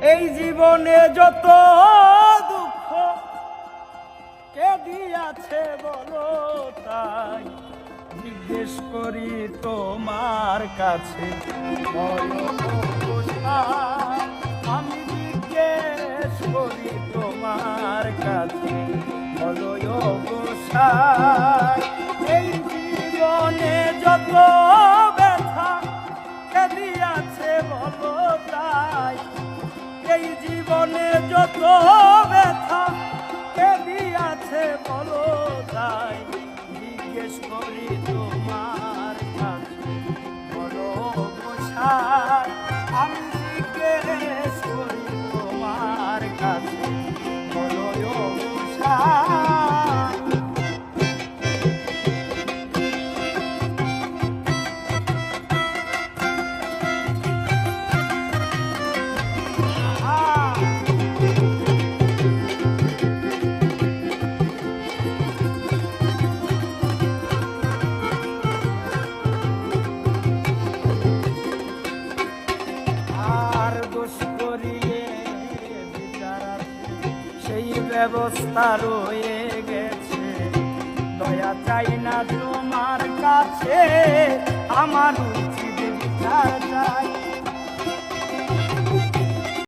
এই জীবনে যত দুঃখ কে দিয়াছে বলো তাই জিজ্ঞেস করি তোমার কাছে আমি জিজ্ঞেস করি তোমার কাছে বলো গোসাই এই জীবনে যত ব্যথা কে দিয়াছে বলো তাই এই জীবনে যত ব্যথা কে দিয়াছে বলো তাই জিজ্ঞেস করি তোমার কাছে বলো গোসাই আমি জিজ্ঞেস করি তোমার কাছে বলো গোসাই ব্যবস্থা রয়ে গেছে দয়া চাই না তোমার কাছে আমার উচিত বিচার চাই